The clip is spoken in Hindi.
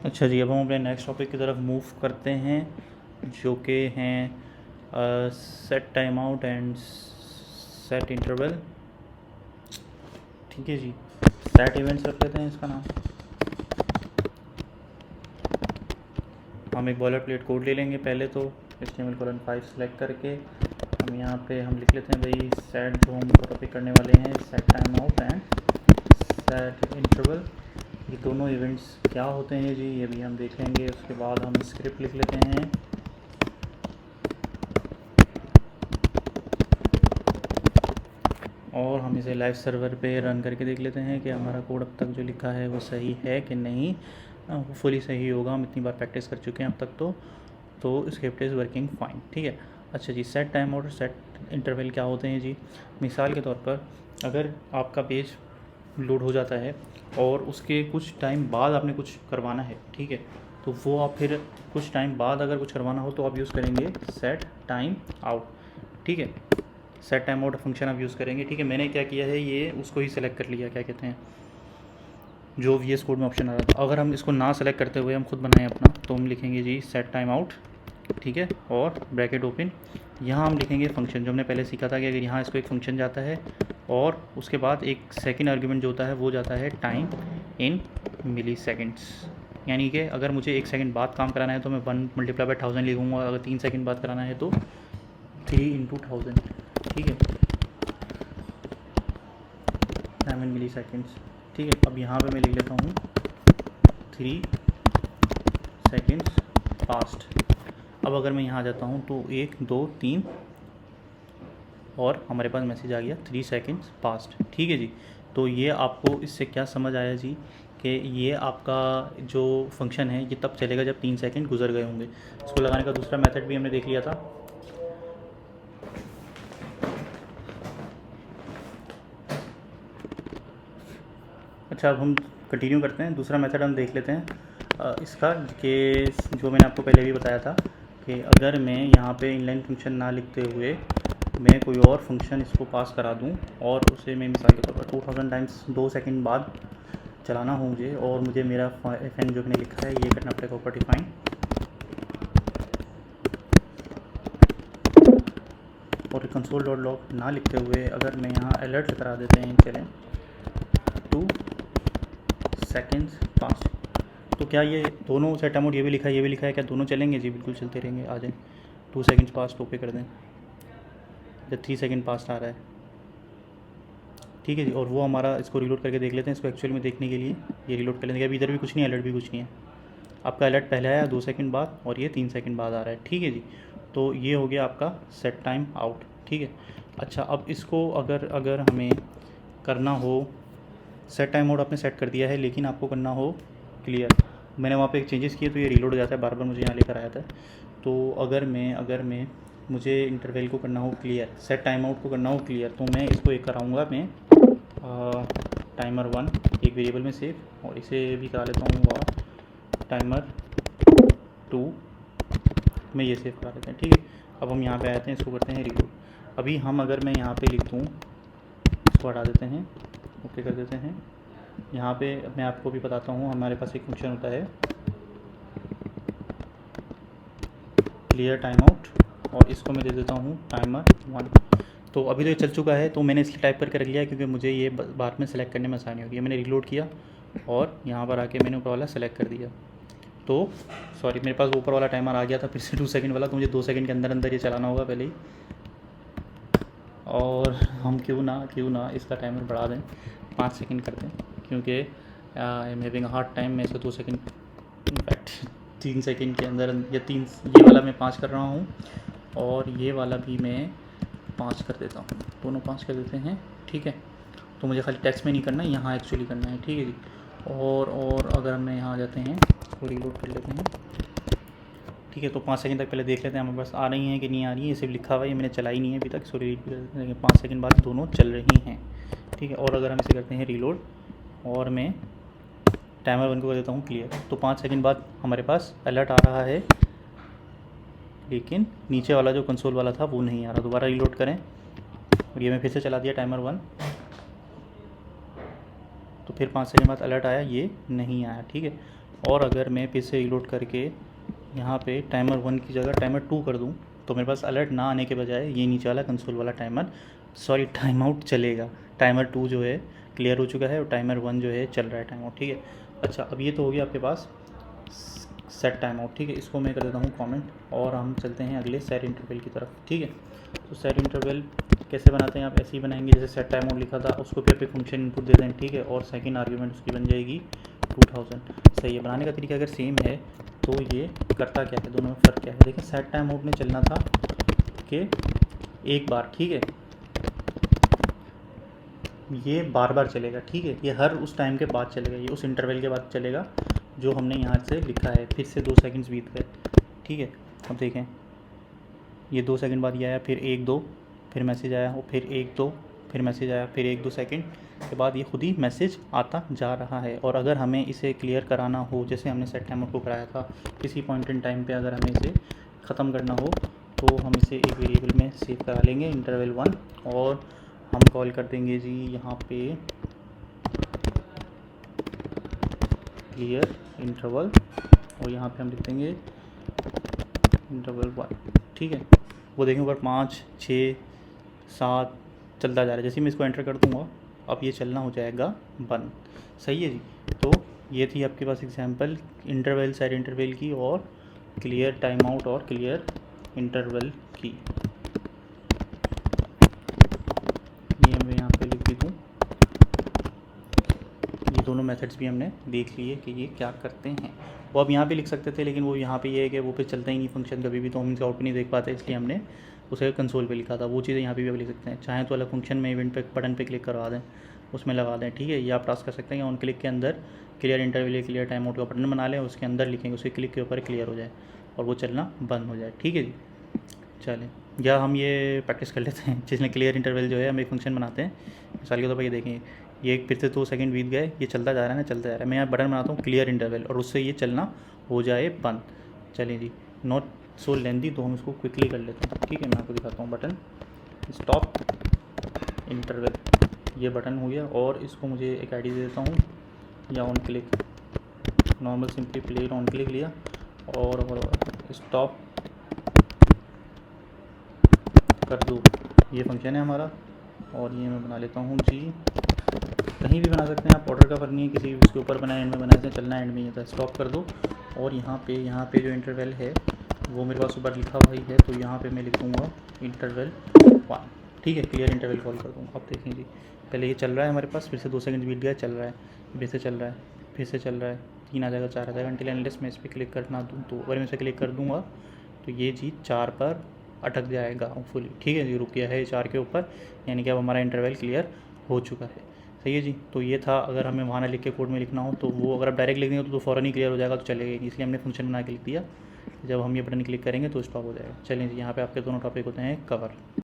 अच्छा जी, अब हम अपने नेक्स्ट टॉपिक की तरफ मूव करते हैं, जो कि हैं set time out and set interval. ठीक है जी, सेट इवेंट्स रख लेते हैं इसका नाम। हम एक बॉलर प्लेट कोड ले लेंगे पहले तो HTML:5 सेलेक्ट करके हम यहाँ पे हम लिख लेते हैं भाई सेट, जो हम टॉपिक करने वाले हैं set time out and set interval. ये दोनों इवेंट्स क्या होते हैं जी, ये भी हम देख लेंगे। उसके बाद हम स्क्रिप्ट लिख लेते हैं और हम इसे लाइव सर्वर पे रन करके देख लेते हैं कि हमारा कोड अब तक जो लिखा है वो सही है कि नहीं। होपफुली सही होगा, हम इतनी बार प्रैक्टिस कर चुके हैं अब तक तो स्क्रिप्ट इज़ वर्किंग फाइन। ठीक है। अच्छा जी, सेट टाइम आउट और सेट इंटरवल क्या होते हैं जी। मिसाल के तौर पर अगर आपका पेज लोड हो जाता है और उसके कुछ टाइम बाद आपने कुछ करवाना है, ठीक है, तो वो आप फिर कुछ टाइम बाद अगर कुछ करवाना हो तो आप यूज़ करेंगे सेट टाइम आउट। ठीक है, सेट टाइम आउट फंक्शन आप यूज़ करेंगे। ठीक है, मैंने क्या किया है, ये उसको ही सेलेक्ट कर लिया, क्या कहते हैं, जो VS कोड में ऑप्शन आ रहा था। अगर हम इसको ना सेलेक्ट करते हुए हम खुद बनाएं अपना, तो हम लिखेंगे जी सेट टाइम आउट, ठीक है, और ब्रैकेट ओपन। यहाँ हम लिखेंगे फंक्शन, जो हमने पहले सीखा था कि अगर यहाँ इसको एक फंक्शन जाता है और उसके बाद एक सेकेंड आर्ग्यूमेंट जो होता है वो जाता है टाइम इन मिली सेकेंड्स। यानी कि अगर मुझे 1 सेकंड बाद काम कराना है तो मैं 1 × 1000 लिखूँगा। अगर 3 सेकंड बाद कराना है तो 3 × 1000। ठीक है, टाइम इन मिली सेकेंड्स। ठीक है, अब यहाँ पे मैं लिख लेता हूँ 3 सेकेंड्स पास्ट। अब अगर मैं यहाँ आ जाता हूँ तो 1 2 3 और हमारे पास मैसेज आ गया 3 सेकेंड्स पास्ट। ठीक है जी, तो ये आपको इससे क्या समझ आया जी, कि ये आपका जो फंक्शन है ये तब चलेगा जब 3 सेकंड गुजर गए होंगे। इसको लगाने का दूसरा मेथड भी हमने देख लिया था। अच्छा, अब हम कंटिन्यू करते हैं, दूसरा मेथड हम देख लेते हैं इसका, कि जो मैंने आपको पहले भी बताया था कि अगर मैं यहाँ पे इनलाइन फंक्शन ना लिखते हुए मैं कोई और फंक्शन इसको पास करा दूँ और उसे मैं मिसाल के तौर पर 2000 टाइम्स 2 सेकंड बाद चलाना हो मुझे, और मुझे मेरा FN जो मैंने लिखा है ये करना पड़ेगा ऊपर डिफाइन, और console.log ना लिखते हुए अगर मैं यहाँ अलर्ट करा देते हैं, चलें 2 सेकेंड्स पास, तो क्या ये दोनों सेट अमाउंट ये भी लिखा है ये भी लिखा है, क्या दोनों चलेंगे जी? बिल्कुल चलते रहेंगे। आ जाए 2 सेकेंड्स पास ओके कर दें, जब 3 सेकेंड पास आ रहा है। ठीक है जी, और वो हमारा, इसको रीलोड करके देख लेते हैं इसको एक्चुअल में देखने के लिए। ये रीलोड कर लेंगे, अभी इधर भी कुछ नहीं है, अलर्ट भी कुछ नहीं है। आपका अलर्ट पहले आया 2 सेकंड बाद और ये 3 सेकंड बाद आ रहा है। ठीक है जी, तो ये हो गया आपका सेट टाइम आउट। ठीक है। अच्छा, अब इसको अगर अगर हमें करना हो, सेट टाइम आउट आपने सेट कर दिया है लेकिन आपको करना हो क्लियर, मैंने वहाँ पे एक चेंजेस किए तो ये रीलोड हो जाता है, बार बार मुझे यहाँ लेकर आया था। तो अगर मैं मुझे इंटरवल को करना हो क्लियर, सेट टाइम आउट को करना हो क्लियर, तो मैं इसको एक कराऊँगा मैं टाइमर 1 एक वेरिएबल में सेव, और इसे भी करा लेता हूँ टाइमर 2 में ये सेव करा लेते हैं। ठीक है, अब हम यहाँ पे आते हैं, इसको करते हैं रीलोड। अभी हम अगर मैं यहाँ पे लिख दूँ, इसको हटा देते हैं, ओके कर देते हैं। यहाँ पे मैं आपको भी बताता हूँ, हमारे पास एक फंक्शन होता है क्लियर टाइम आउट, और इसको मैं दे देता हूँ टाइमर 1। तो अभी तो ये चल चुका है, तो मैंने इसलिए टाइप करके रख लिया क्योंकि मुझे ये बाद में सेलेक्ट करने में आसानी होगी। मैंने रीलोड किया और यहाँ पर आके मैंने ऊपर वाला सेलेक्ट कर दिया, तो सॉरी मेरे पास ऊपर वाला टाइमर आ गया था फिर से 2 सेकंड वाला, तो मुझे 2 सेकंड के अंदर अंदर ये चलाना होगा पहले ही। और हम क्यों ना इसका टाइमर बढ़ा दें, 5 सेकंड कर दें, क्योंकि I am having a hard time. मैं इसे 2 सेकंड, इनफैक्ट 3 सेकंड के अंदर, या 3, ये वाला मैं 5 कर रहा हूँ और ये वाला भी मैं 5 कर देता हूँ, दोनों 5 कर देते हैं। ठीक है, तो मुझे खाली टेक्स्ट में नहीं करना है, यहाँ एक्चुअली करना है। ठीक है जी, और अगर हम यहाँ आ जाते हैं, इसको रीलोड कर लेते हैं। ठीक है, तो 5 सेकंड तक पहले देख लेते हैं हमारे पास आ रही हैं कि नहीं आ रही है। ये सिर्फ लिखा हुआ है, ये मैंने चलाई नहीं है अभी तक, सो रीड भी कर देते हैं, 5 सेकंड बाद दोनों चल रही हैं। ठीक है, और अगर हम इसे करते हैं रीलोड और मैं टाइमर 1 को कर देता हूँ क्लियर, तो 5 सेकंड बाद हमारे पास अलर्ट आ रहा है, लेकिन नीचे वाला जो कंसोल वाला था वो नहीं आ रहा। दोबारा रीलोड करें और ये मैं फिर से चला दिया टाइमर 1, तो फिर 5 सेकंड बाद अलर्ट आया, ये नहीं आया। ठीक है, और अगर मैं फिर से रीलोड करके यहाँ पे टाइमर 1 की जगह टाइमर 2 कर दूँ तो मेरे पास अलर्ट ना आने के बजाय ये नीचे वाला कंसोल वाला टाइम आउट चलेगा। टाइमर 2 जो है क्लियर हो चुका है और टाइमर 1 जो है चल रहा है टाइम आउट। ठीक है, अच्छा अब ये तो हो गया आपके पास सेट टाइम आउट। ठीक है, इसको मैं कर देता हूँ कमेंट और हम चलते हैं अगले सेट इंटरवल की तरफ। ठीक है, तो सेट इंटरवल कैसे बनाते हैं, आप ऐसे ही बनाएंगे जैसे सेट टाइम आउट लिखा था, उसको भी आप एक फंक्शन इनपुट दे दें। ठीक है, और सेकंड आर्ग्यूमेंट उसकी बन जाएगी 2000। सही है, बनाने का तरीका अगर सेम है तो ये करता क्या है, दोनों में फ़र्क क्या है। देखिए सेट टाइम आउट में चलना था कि एक बार, ठीक है, ये बार बार चलेगा। ठीक है, ये हर उस टाइम के बाद चलेगा, ये उस इंटरवल के बाद चलेगा जो हमने यहाँ से लिखा है। फिर से 2 सेकंड्स बीत गए। ठीक है, अब देखें ये 2 सेकंड बाद ये आया, फिर 1-2, फिर मैसेज आया, और फिर 1-2, फिर मैसेज आया, फिर 1-2 सेकंड के बाद ये खुद ही मैसेज आता जा रहा है। और अगर हमें इसे क्लियर कराना हो, जैसे हमने सेट टाइम आउट को कराया था, किसी पॉइंट इन टाइम पे अगर हमें इसे ख़त्म करना हो तो हम इसे एक वेरिएबल में सेव करा लेंगे इंटरवल 1, और हम कॉल कर देंगे जी यहाँ पे क्लियर इंटरवल, और यहाँ पे हम लिख देंगे इंटरवल 1। ठीक है, वो देखें ऊपर 5, 6, 7 चलता जा रहा है। जैसे मैं इसको एंटर कर दूँगा अब ये चलना हो जाएगा बंद। सही है जी, तो ये थी आपके पास एग्जांपल इंटरवल सेट इंटरवल की और क्लियर टाइम आउट और क्लियर इंटरवल की। ये मैं यहाँ पे लिख दूँ, ये दोनों मेथड्स भी हमने देख लिए कि ये क्या करते हैं। वो अब यहाँ पे लिख सकते थे, लेकिन वो यहाँ पे ये है कि वो पे चलता ही नहीं फंक्शन कभी भी, तो हम इसका आउटपुट नहीं देख पाते, इसलिए हमने उसे कंसोल पे लिखा था। वो चीज़ें यहाँ पे भी आप लिख सकते हैं, चाहें तो अलग फंक्शन में इवेंट पे बटन पे क्लिक करवा दें, उसमें लगा दें। ठीक है, ये आप टास्क कर सकते हैं, ऑन क्लिक के अंदर क्लियर इंटरवल या क्लियर टाइम आउट का बटन बना लें, उसके अंदर लिखेंगे, उसके क्लिक के ऊपर क्लियर हो जाए और वो चलना बंद हो जाए। ठीक है जी, चलें, या हम ये प्रैक्टिस कर लेते हैं जिसमें क्लियर इंटरवल जो है हम एक फंक्शन बनाते हैं। मिसाल के तौर पर ये देखें, ये फिर से 2 सेकंड बीत गए, ये चलता जा रहा है ना, चलता जा रहा है। मैं यहाँ बटन बनाता हूँ क्लियर इंटरवल और उससे ये चलना हो जाए बंद। चलिए जी, नॉट सो लेंदी, तो हम इसको क्विकली कर लेते हैं। ठीक है, मैं आपको दिखाता हूँ, बटन स्टॉप इंटरवल, ये बटन हो गया, और इसको मुझे एक आईडी दे देता हूँ, या on click, normal simply plain on click लिया और स्टॉप कर दो, ये फंक्शन है हमारा। और ये मैं बना लेता हूँ जी, कहीं भी बना सकते हैं आप, ऑर्डर का फर्क नहीं है, किसी उसके ऊपर बनाए, एंड में बनाए, चलना एंड में ही था। स्टॉप कर दो, और यहाँ पे जो इंटरवल है वो मेरे पास ऊपर लिखा हुआ ही है, तो यहाँ पे मैं लिखूँगा इंटरवल 1। ठीक है, क्लियर इंटरवल कॉल कर दूँगा। अब देखें जी, पहले ये चल रहा है हमारे पास, फिर से 2 सेकंड बीत गया, चल रहा है, फिर से चल रहा है, फिर से चल रहा है, 3 आ जाएगा, 4 आ जाएगा, अनटिल अनलेस मैं इस पर क्लिक करना दूँ। तो अगर मैं इस पर क्लिक कर दूँगा तो ये जी 4 पर अटक जाएगा फुली। ठीक है जी, रुक गया है 4 के ऊपर, यानी कि अब हमारा इंटरवल क्लियर हो चुका है। सही है जी, तो ये था। अगर हमें वहाँ ना लिख के कोड में लिखना हो तो वो अगर आप डायरेक्ट लिख देंगे तो फ़ौरन ही क्लियर हो जाएगा, तो चलेगा ही, इसलिए हमने फंक्शन बना के लिख दिया। जब हम ये बटन क्लिक करेंगे तो स्टॉप हो जाएगा। चलें जी, यहाँ पे आपके दोनों टॉपिक होते हैं कवर।